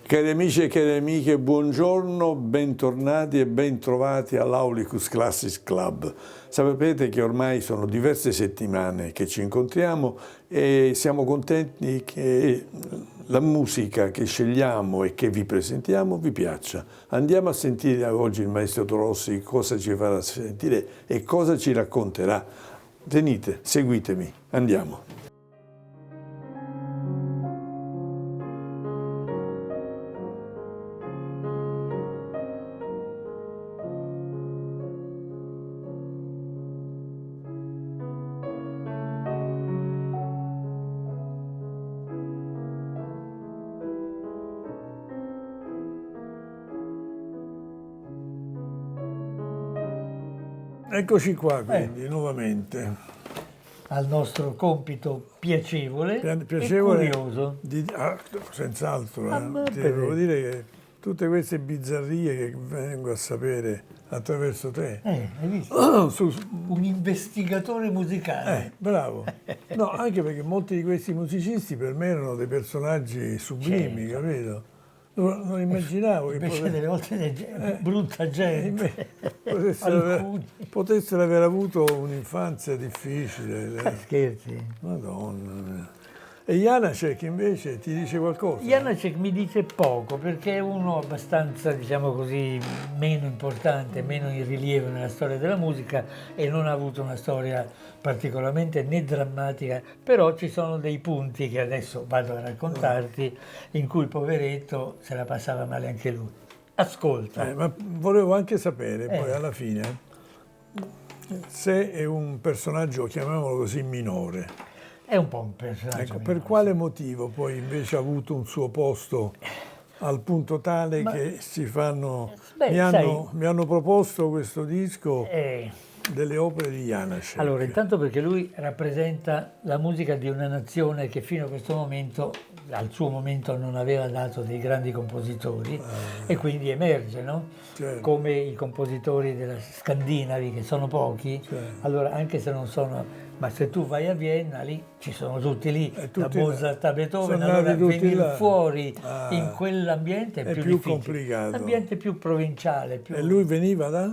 Cari amici e cari amiche, buongiorno, bentornati e bentrovati all'Aulicus Classics Club. Sapete che ormai sono diverse settimane che ci incontriamo e siamo contenti che la musica che scegliamo e che vi presentiamo vi piaccia. Andiamo a sentire oggi il maestro Torossi cosa ci farà sentire e cosa ci racconterà. Venite, seguitemi, andiamo. Eccoci qua quindi, nuovamente. Al nostro compito piacevole, Piacevole e curioso. Senz'altro. Ti per- devo dire che tutte queste bizzarrie che vengo a sapere attraverso te. Hai visto? su- Un investigatore musicale. bravo. No, anche perché molti di questi musicisti per me erano dei personaggi sublimi, Certo. capito? Non immaginavo che Invece delle volte brutta gente. potessero aver avuto un'infanzia difficile. Scherzi. Madonna mia. E Janacek invece ti dice qualcosa? Janacek mi dice poco perché è uno abbastanza, diciamo così, meno importante, meno in rilievo nella storia della musica e non ha avuto una storia particolarmente né drammatica, però ci sono dei punti che adesso vado a raccontarti in cui il poveretto se la passava male anche lui. Ascolta. Ma volevo anche sapere poi alla fine se è un personaggio, chiamiamolo così, minore. È un po' un personaggio. Ecco, per minore, quale motivo poi invece ha avuto un suo posto al punto tale che si fanno... mi hanno proposto questo disco delle opere di Janacek. Allora, intanto perché lui rappresenta la musica di una nazione che fino a questo momento, al suo momento, non aveva dato dei grandi compositori e quindi emerge, no? Certo. Come i compositori della scandinavi, che sono pochi, allora anche se non sono... Ma se tu vai a Vienna, lì ci sono tutti lì, da Mozart a Beethoven, allora venire fuori in quell'ambiente è più difficile. complicato. L'ambiente più provinciale. Più... E lui veniva da?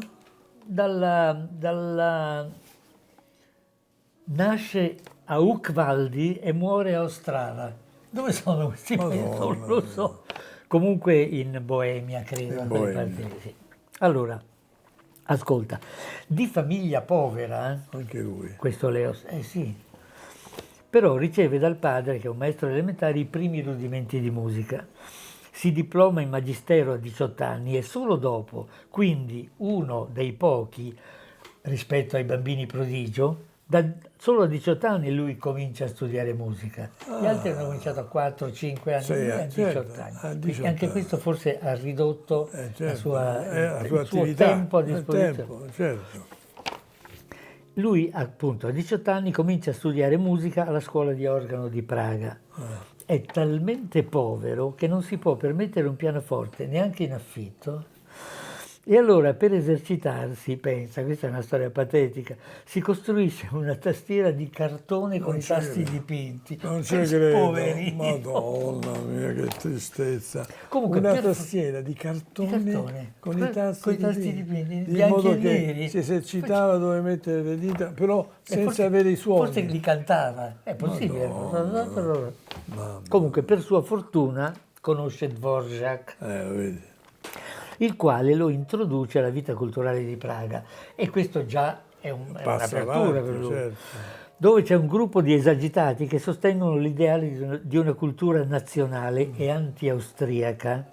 Nasce a Ucvaldi e muore a Ostrava. Dove sono questi paesi? Non lo so. Comunque in Boemia, credo. In Boemia. Sì. Allora, ascolta, di famiglia povera, Anche lui. questo Leo, sì, però riceve dal padre, che è un maestro elementare, i primi rudimenti di musica. Si diploma in magistero a 18 anni e solo dopo, quindi uno dei pochi rispetto ai bambini prodigio, solo a 18 anni lui comincia a studiare musica. Gli altri hanno cominciato a 4-5 anni, lui a 18 anni. E anche questo forse ha ridotto il suo attività, tempo a disposizione. Certo. Lui appunto a 18 anni comincia a studiare musica alla scuola di organo di Praga. È talmente povero che non si può permettere un pianoforte neanche in affitto. E allora per esercitarsi, pensa, questa è una storia patetica, si costruisce una tastiera di cartone con i tasti dipinti. Non ci credo, Poverino. Madonna mia, che tristezza. Comunque, una tastiera di cartone con i tasti dipinti, in bianchi modo e che neri. si esercitava dove mettere le dita, però senza avere i suoni. Forse li cantava, è possibile. Madonna. Comunque, per sua fortuna, conosce Dvorak, Lo vedi. il quale lo introduce alla vita culturale di Praga. E questo già è un'apertura per lui. Certo. Dove c'è un gruppo di esagitati che sostengono l'ideale di una cultura nazionale e anti-austriaca.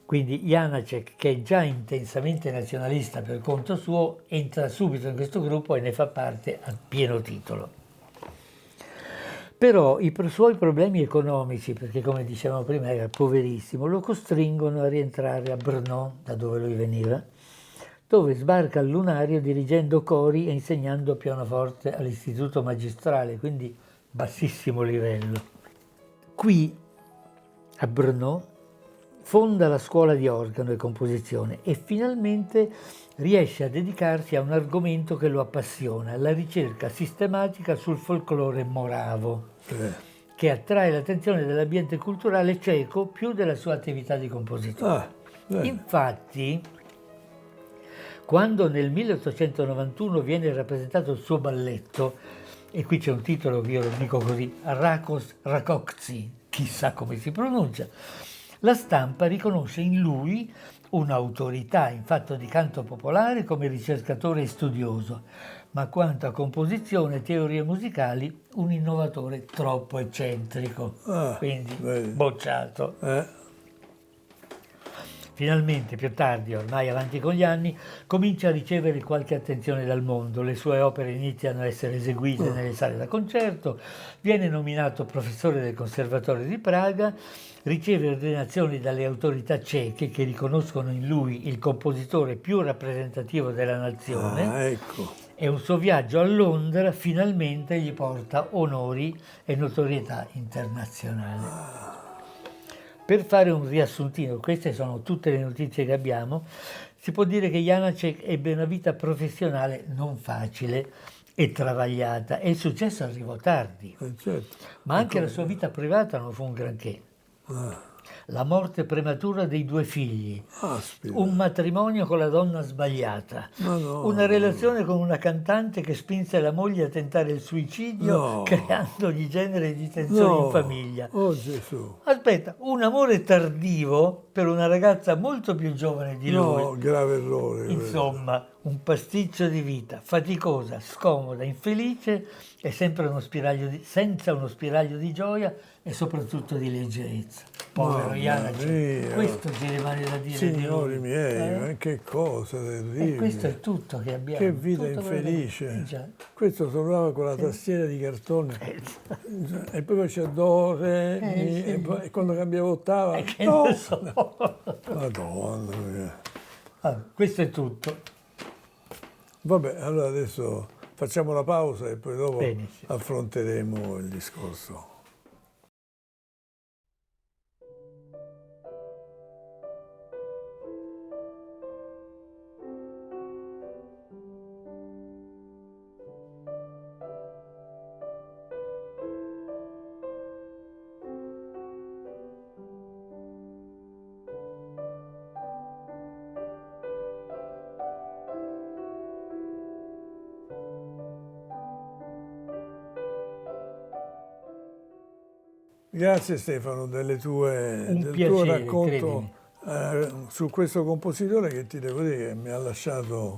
Quindi Janacek, che è già intensamente nazionalista per conto suo, entra subito in questo gruppo e ne fa parte a pieno titolo. Però i suoi problemi economici, perché come dicevamo prima era poverissimo, lo costringono a rientrare a Brno, da dove lui veniva, dove sbarca al lunario dirigendo cori e insegnando pianoforte all'istituto magistrale, quindi bassissimo livello. Qui, a Brno, fonda la scuola di organo e composizione e finalmente riesce a dedicarsi a un argomento che lo appassiona, la ricerca sistematica sul folklore moravo, che che attrae l'attenzione dell'ambiente culturale ceco più della sua attività di compositore. Infatti, quando nel 1891 viene rappresentato il suo balletto, e qui c'è un titolo che io lo dico così, Rakos Rakokci, chissà come si pronuncia, la stampa riconosce in lui un'autorità in fatto di canto popolare come ricercatore e studioso, ma quanto a composizione e teorie musicali un innovatore troppo eccentrico, quindi bocciato. Finalmente, più tardi, ormai avanti con gli anni, comincia a ricevere qualche attenzione dal mondo, le sue opere iniziano a essere eseguite nelle sale da concerto, viene nominato professore del Conservatorio di Praga, riceve ordinazioni dalle autorità ceche che riconoscono in lui il compositore più rappresentativo della nazione e un suo viaggio a Londra finalmente gli porta onori e notorietà internazionale. Per fare un riassuntino, queste sono tutte le notizie che abbiamo, si può dire che Janacek ebbe una vita professionale non facile e travagliata e il successo arrivò tardi, ma anche la sua vita privata non fu un granché. La morte prematura dei 2 figli, un matrimonio con la donna sbagliata, una relazione con una cantante che spinse la moglie a tentare il suicidio creandogli genere di tensioni in famiglia. Aspetta, un amore tardivo per una ragazza molto più giovane di lui. Grave errore. Insomma, un pasticcio di vita, faticosa, scomoda, infelice e sempre senza uno spiraglio di gioia e soprattutto di leggerezza. Povero Janacek, questo ci rimane da dire. Signori miei, ma che cosa terribile. E questo è tutto che abbiamo. Che vita infelice. Questo tornava con la tastiera di cartone e poi faceva do, re, mi, e poi quando cambiava ottava, non so. Madonna mia. Questo è tutto. Vabbè, allora adesso facciamo la pausa e poi dopo affronteremo il discorso. Grazie Stefano del tuo racconto su questo compositore che ti devo dire che mi ha lasciato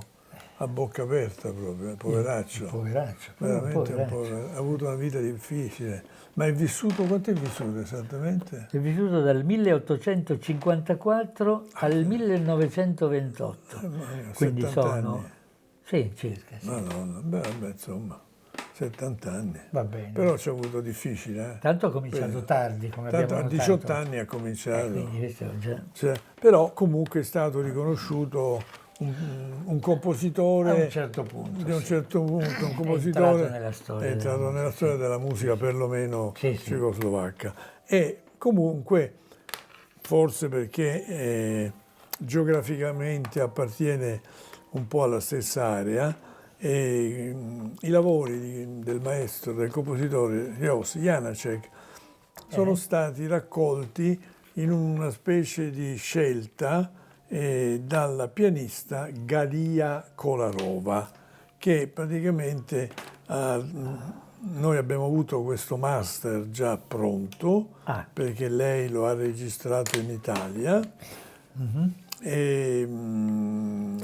a bocca aperta proprio, poveraccio. Veramente ha avuto una vita difficile. Ma è vissuto, quanto è vissuto esattamente? È vissuto dal 1854 al 1928. Quindi 70 sono... anni. Sì, circa. Sì. Madonna, vabbè, insomma. 70 anni. Va bene. Però ci ha avuto difficile. Tanto ha cominciato tardi, come abbiamo notato. A 18 anni ha cominciato. Quindi questo già... però comunque è stato riconosciuto un compositore... A un certo punto. Di un certo punto, un compositore... È entrato nella storia della musica, perlomeno cecoslovacca. E comunque, forse perché geograficamente appartiene un po' alla stessa area, e i lavori del maestro, del compositore Janacek sono stati raccolti in una specie di scelta dalla pianista Galia Kolarova, che praticamente noi abbiamo avuto questo master già pronto, perché lei lo ha registrato in Italia,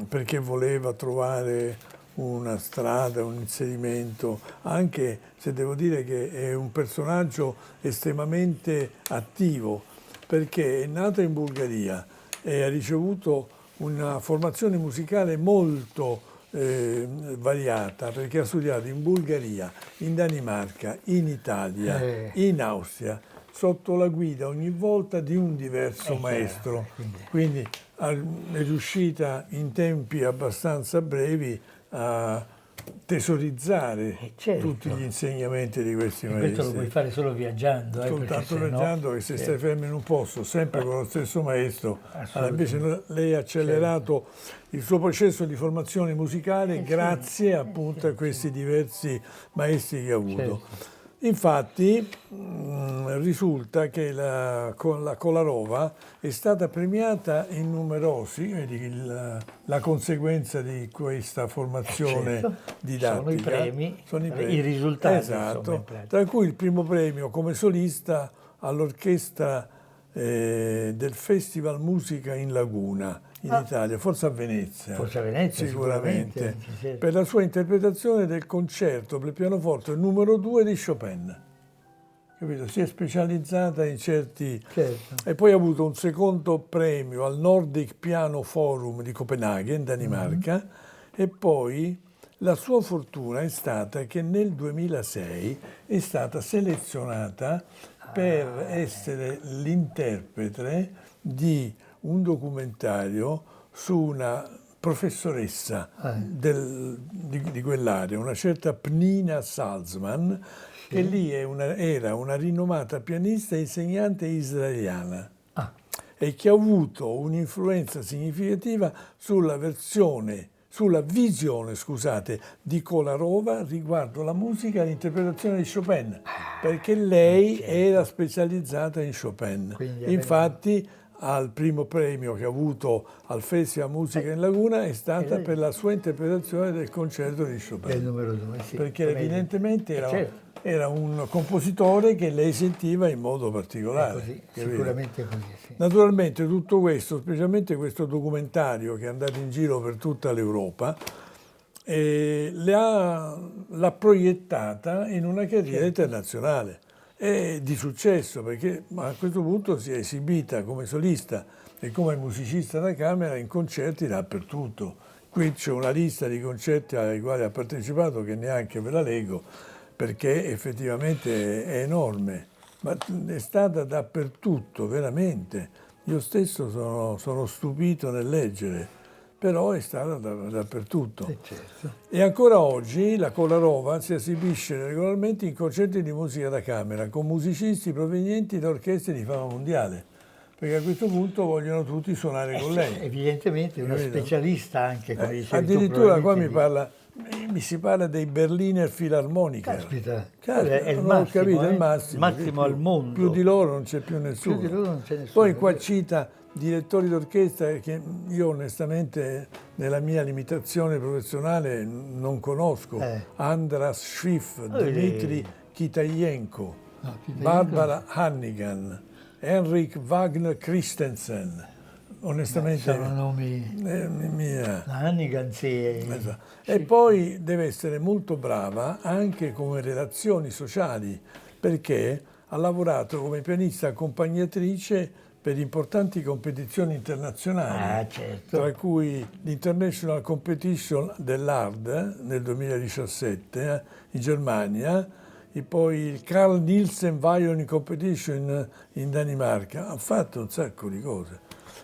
perché voleva trovare una strada, un inserimento, anche se devo dire che è un personaggio estremamente attivo, perché è nato in Bulgaria e ha ricevuto una formazione musicale molto variata, perché ha studiato in Bulgaria, in Danimarca, in Italia, in Austria, sotto la guida ogni volta di un diverso maestro. Quindi è riuscita in tempi abbastanza brevi a tesorizzare tutti gli insegnamenti di questi maestri. Questo lo puoi fare solo viaggiando. Soltanto viaggiando, che se stai fermo in un posto, sempre con lo stesso maestro, invece lei ha accelerato il suo processo di formazione musicale grazie appunto a questi diversi maestri che ha avuto. Infatti risulta che la Kolarova è stata premiata in numerosi, vedi la conseguenza di questa formazione certo, didattica. sono i premi, i risultati. Esatto, tra cui il primo premio come solista all'orchestra del Festival Musica in Laguna in Italia, forse a Venezia. Forse a Venezia, sicuramente. Sì. Per la sua interpretazione del concerto per pianoforte numero 2 di Chopin. Capito? Si è specializzata in certi... Certo. E poi ha avuto un secondo premio al Nordic Piano Forum di Copenaghen, Danimarca, e poi la sua fortuna è stata che nel 2006 è stata selezionata per essere l'interprete di un documentario su una professoressa di quell'area, una certa Pnina Salzman, che lì era una rinomata pianista e insegnante israeliana e che ha avuto un'influenza significativa sulla visione, scusate, di Kolarova riguardo la musica e l'interpretazione di Chopin, perché lei era specializzata in Chopin. Infatti al primo premio che ha avuto al Festival Musica in Laguna è stata per la sua interpretazione del concerto di Chopin. Del numero 2, sì. Perché evidentemente era un compositore che lei sentiva in modo particolare. Così, sicuramente così, sì. Naturalmente tutto questo, specialmente questo documentario che è andato in giro per tutta l'Europa, l'ha proiettata in una carriera internazionale. E di successo, perché a questo punto si è esibita come solista e come musicista da camera in concerti dappertutto. Qui c'è una lista di concerti ai quali ha partecipato che neanche ve la leggo, perché effettivamente è enorme, ma è stata dappertutto, veramente. Io stesso sono stupito nel leggere, però è stata dappertutto. Certo. E ancora oggi la Kolarova si esibisce regolarmente in concerti di musica da camera con musicisti provenienti da orchestre di fama mondiale, perché a questo punto vogliono tutti suonare con lei. Evidentemente una specialista anche, come dicevi tu, addirittura qua mi si parla dei Berliner Philharmoniker. Caspita, è il massimo, capito, il massimo al mondo. Più di loro non c'è più nessuno. Più di loro non c'è nessuno. Poi qua cita direttori d'orchestra che io onestamente nella mia limitazione professionale non conosco. Andras Schiff, Dmitri Kitayenko, Barbara Hannigan, Henrik Wagner Christensen. Onestamente sono nomi Hannigan, sì. Esatto. E poi deve essere molto brava anche come relazioni sociali, perché ha lavorato come pianista accompagnatrice per importanti competizioni internazionali, certo. tra cui l'International Competition dell'ARD nel 2017 in Germania, e poi il Carl Nielsen Violin Competition in Danimarca. Ha fatto un sacco di cose,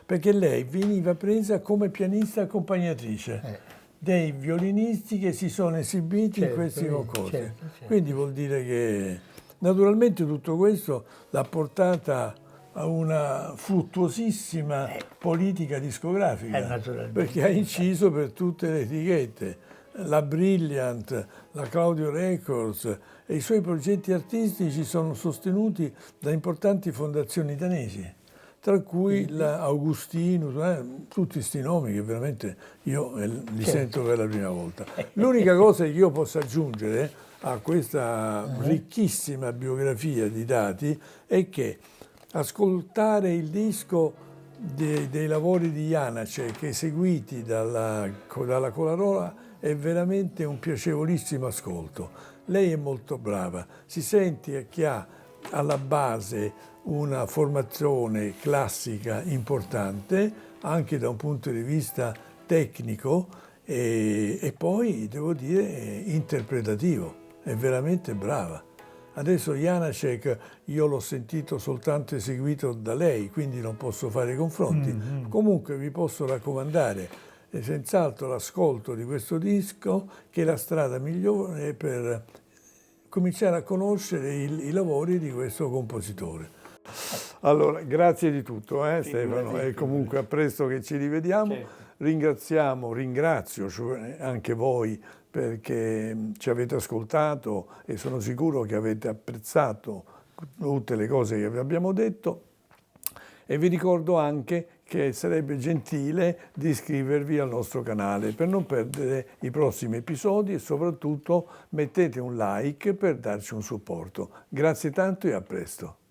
perché lei veniva presa come pianista accompagnatrice dei violinisti che si sono esibiti in questi concorsi. Certo. Quindi vuol dire che naturalmente tutto questo l'ha portata a una fruttuosissima politica discografica, perché ha inciso per tutte le etichette, la Brilliant, la Claudio Records, e i suoi progetti artistici sono sostenuti da importanti fondazioni danesi, tra cui l'Augustinus, tutti questi nomi che veramente io li sento per la prima volta. L'unica cosa che io posso aggiungere a questa ricchissima biografia di dati è che ascoltare il disco dei lavori di Janacek eseguiti dalla Kolarova è veramente un piacevolissimo ascolto. Lei è molto brava, si sente che ha alla base una formazione classica importante, anche da un punto di vista tecnico, e poi, devo dire, interpretativo. È veramente brava. Adesso Janacek io l'ho sentito soltanto eseguito da lei, quindi non posso fare confronti. Comunque vi posso raccomandare senz'altro l'ascolto di questo disco, che è la strada migliore per cominciare a conoscere i lavori di questo compositore. Allora, grazie di tutto, Stefano, e comunque a presto che ci rivediamo. Ringrazio anche voi perché ci avete ascoltato e sono sicuro che avete apprezzato tutte le cose che vi abbiamo detto. E vi ricordo anche che sarebbe gentile di iscrivervi al nostro canale per non perdere i prossimi episodi e soprattutto mettete un like per darci un supporto. Grazie tanto e a presto.